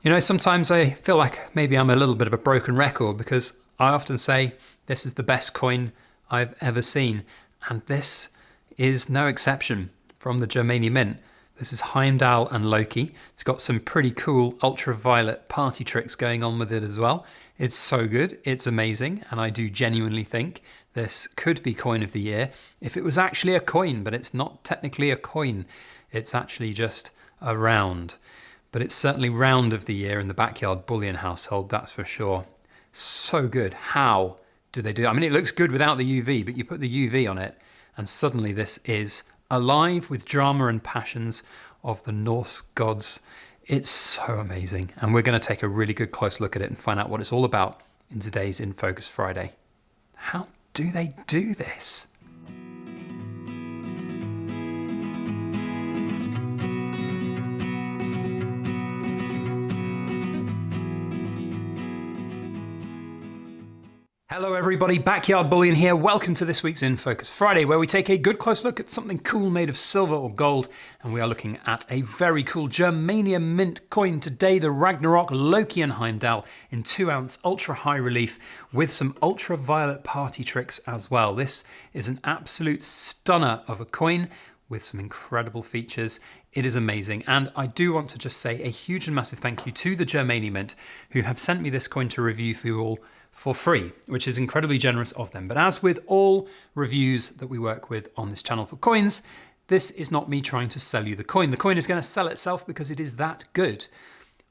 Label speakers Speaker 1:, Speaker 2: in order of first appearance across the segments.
Speaker 1: You know, sometimes I feel like maybe I'm a little bit of a broken record because I often say this is the best coin I've ever seen. And this is no exception from the Germania Mint. This is Heimdall and Loki. It's got some pretty cool ultraviolet party tricks going on with it as well. It's so good, it's amazing, and I do genuinely think this could be coin of the year if it was actually a coin, but it's not technically a coin. It's actually just a round. But it's certainly round of the year in the backyard bullion household, that's for sure. So good. How do they do that? I mean, it looks good without the UV, but you put the UV on it and suddenly this is alive with drama and passions of the Norse gods. It's so amazing. And we're going to take a really good close look at it and find out what it's all about in today's In Focus Friday. How do they do this? Hello everybody, Backyard Bullion here. Welcome to this week's In Focus Friday, where we take a good close look at something cool made of silver or gold. And we are looking at a very cool Germania Mint coin today, the Ragnarok Loki and Heimdall in 2-ounce ultra high relief with some ultraviolet party tricks as well. This is an absolute stunner of a coin with some incredible features. It is amazing. And I do want to just say a huge and massive thank you to the Germania Mint who have sent me this coin to review for you all for free, which is incredibly generous of them. But as with all reviews that we work with on this channel for coins, this is not me trying to sell you the coin. The coin is going to sell itself because it is that good.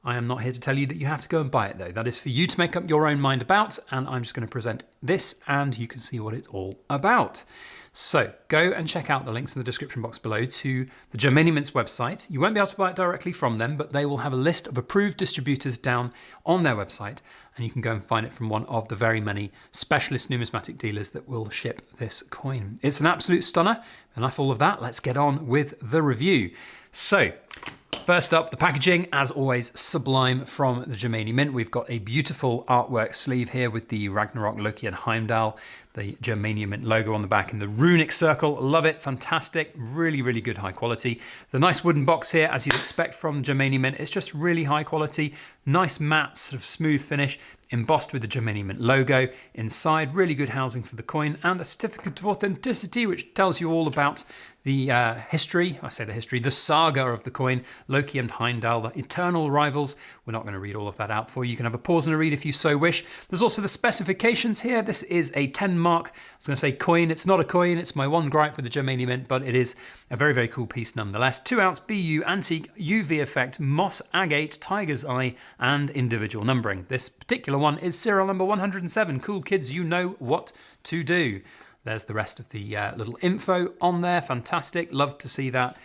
Speaker 1: I am not here to tell you that you have to go and buy it though. That is for you to make up your own mind about, and I'm just going to present this and you can see what it's all about. So go and check out the links in the description box below to the Germania Mint's website. You won't be able to buy it directly from them, but they will have a list of approved distributors down on their website, and you can go and find it from one of the very many specialist numismatic dealers that will ship this coin. It's an absolute stunner. Enough all of that, let's get on with the review. So, first up, the packaging, as always, sublime from the Germania Mint. We've got a beautiful artwork sleeve here with the Ragnarok, Loki and Heimdall, the Germania Mint logo on the back in the runic circle. Love it, fantastic, really, really good high quality. The nice wooden box here, as you'd expect from Germania Mint, it's just really high quality, nice matte, sort of smooth finish, embossed with the Germania Mint logo. Inside, really good housing for the coin and a certificate of authenticity, which tells you all about the history, the saga of the coin, Loki and Heimdall, the eternal rivals. We're not going to read all of that out for you. You can have a pause and a read if you so wish. There's also the specifications here. This is a 10 mark. I was going to say coin. It's not a coin. It's my one gripe with the Germania Mint, but it is a very, very cool piece nonetheless. 2-ounce BU antique UV effect, moss agate, tiger's eye, and individual numbering. This particular one is serial number 107. Cool kids, you know what to do. There's the rest of the little info on there. Fantastic. Love to see that.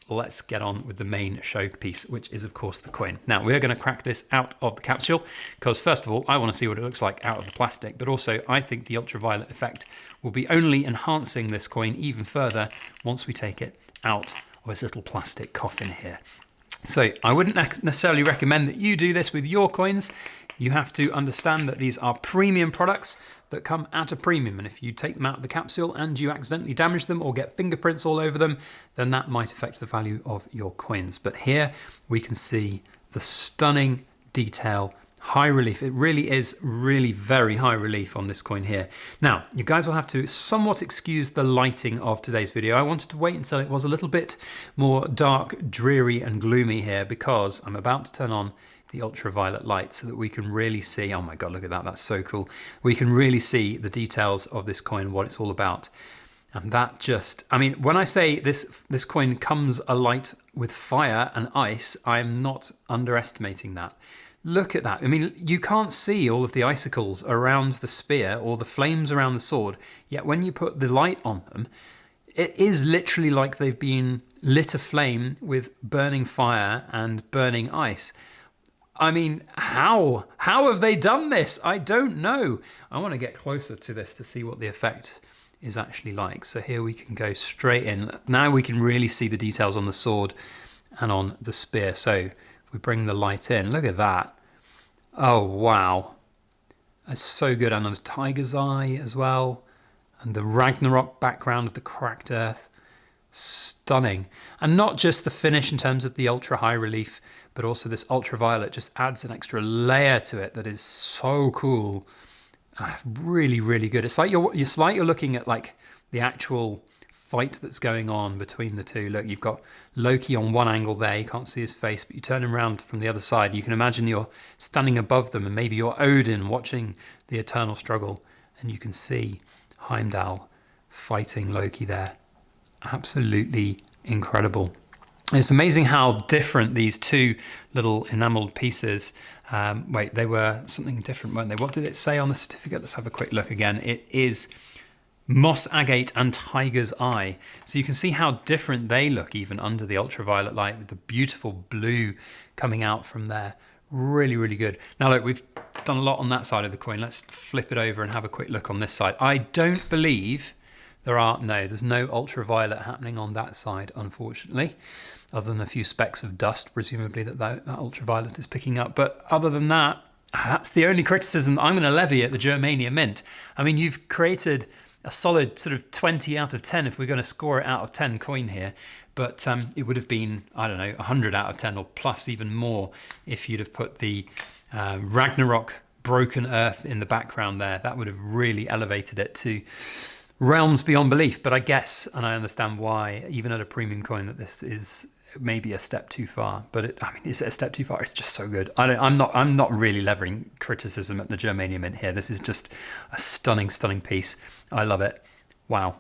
Speaker 1: Let's get on with the main showpiece, which is, of course, the coin. Now, we're going to crack this out of the capsule because, first of all, I want to see what it looks like out of the plastic. But also, I think the ultraviolet effect will be only enhancing this coin even further once we take it out of its little plastic coffin here. So I wouldn't necessarily recommend that you do this with your coins. You have to understand that these are premium products that come at a premium, and if you take them out of the capsule and you accidentally damage them or get fingerprints all over them, then that might affect the value of your coins. But here we can see the stunning detail, high relief. It really is really very high relief on this coin here. Now, you guys will have to somewhat excuse the lighting of today's video. I wanted to wait until it was a little bit more dark, dreary and gloomy here because I'm about to turn on the ultraviolet light so that we can really see, oh my God, look at that, that's so cool. We can really see the details of this coin, what it's all about. And that just, I mean, when I say this coin comes alight with fire and ice, I'm not underestimating that. Look at that. I mean, you can't see all of the icicles around the spear or the flames around the sword, yet when you put the light on them, it is literally like they've been lit aflame with burning fire and burning ice. I mean, how have they done this? I don't know. I want to get closer to this to see what the effect is actually like. So here we can go straight in. Now we can really see the details on the sword and on the spear. So if we bring the light in, look at that. Oh, wow. That's so good. And the tiger's eye as well. And the Ragnarok background of the cracked earth. Stunning. And not just the finish in terms of the ultra high relief, but also this ultraviolet just adds an extra layer to it that is so cool. Really, really good. It's like you're looking at like the actual fight that's going on between the two. Look, you've got Loki on one angle there, you can't see his face, but you turn him around from the other side, you can imagine you're standing above them, and maybe you're Odin watching the eternal struggle, and you can see Heimdall fighting Loki there. Absolutely incredible. It's amazing how different these two little enameled pieces, wait, they were something different, weren't they? What did it say on the certificate? Let's have a quick look again. It is moss agate and tiger's eye. So you can see how different they look even under the ultraviolet light, with the beautiful blue coming out from there. Really, really good. Now look, we've done a lot on that side of the coin. Let's flip it over and have a quick look on this side. I don't believe there's no ultraviolet happening on that side, unfortunately, other than a few specks of dust, presumably that ultraviolet is picking up. But other than that, that's the only criticism I'm going to levy at the Germania Mint. I mean, you've created a solid sort of 20 out of 10 if we're going to score it out of 10 coin here. But it would have been, I don't know, 100 out of 10 or plus even more if you'd have put the Ragnarok broken earth in the background there. That would have really elevated it to realms beyond belief. But I guess, and I understand why, even at a premium coin, that this is maybe a step too far. But I mean, is it a step too far? It's just so good. I'm not really levying criticism at the Germania Mint here. This is just a stunning, stunning piece. I love it. Wow.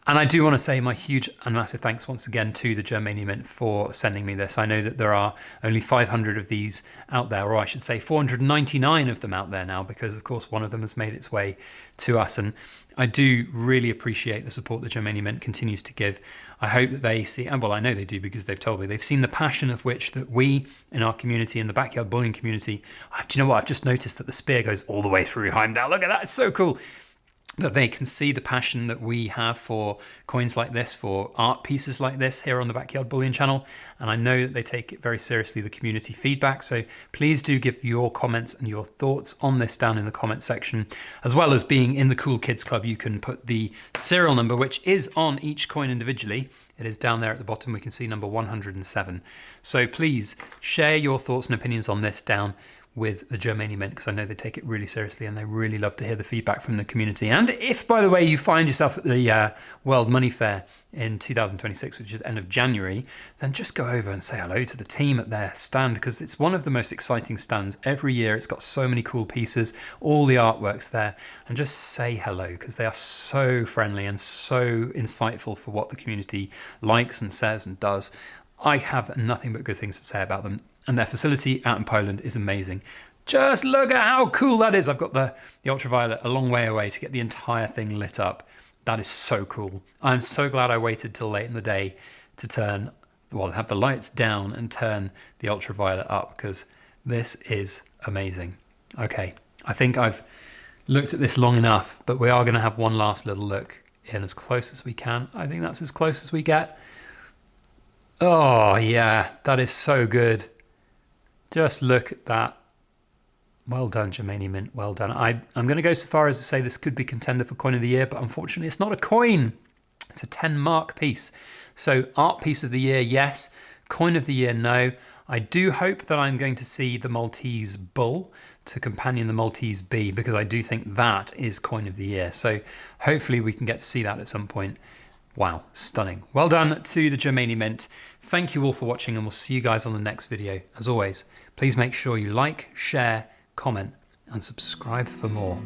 Speaker 1: And I do want to say my huge and massive thanks once again to the Germania Mint for sending me this. I know that there are only 500 of these out there, or I should say 499 of them out there now, because of course one of them has made its way to us. And I do really appreciate the support the Germania Mint continues to give. I hope that they see, and well, I know they do because they've told me, they've seen the passion of which that we in our community, in the backyard bullion community, do you know what? I've just noticed that the spear goes all the way through Heimdall. Look at that, it's so cool. That they can see the passion that we have for coins like this, for art pieces like this here on the Backyard Bullion channel. And I know that they take it very seriously, the community feedback. So please do give your comments and your thoughts on this down in the comment section. As well as being in the Cool Kids Club, you can put the serial number, which is on each coin individually. It is down there at the bottom. We can see number 107. So please share your thoughts and opinions on this down with the Germania Mint, because I know they take it really seriously and they really love to hear the feedback from the community. And if, by the way, you find yourself at the World Money Fair in 2026, which is end of January, then just go over and say hello to the team at their stand, because it's one of the most exciting stands every year. It's got so many cool pieces, all the artwork's there, and just say hello, because they are so friendly and so insightful for what the community likes and says and does. I have nothing but good things to say about them. And their facility out in Poland is amazing. Just look at how cool that is. I've got the ultraviolet a long way away to get the entire thing lit up. That is so cool. I'm so glad I waited till late in the day to have the lights down and turn the ultraviolet up, because this is amazing. Okay, I think I've looked at this long enough, but we are going to have one last little look in as close as we can. I think that's as close as we get. Oh yeah, that is so good. Just look at that. Well done, Germania Mint. Well done. I'm going to go so far as to say this could be contender for coin of the year, but unfortunately it's not a coin. It's a 10 mark piece. So art piece of the year, yes. Coin of the year, no. I do hope that I'm going to see the Maltese Bull to companion the Maltese Bee, because I do think that is coin of the year. So hopefully we can get to see that at some point. Wow, stunning. Well done to the Germania Mint. Thank you all for watching, and we'll see you guys on the next video. As always, please make sure you like, share, comment, and subscribe for more.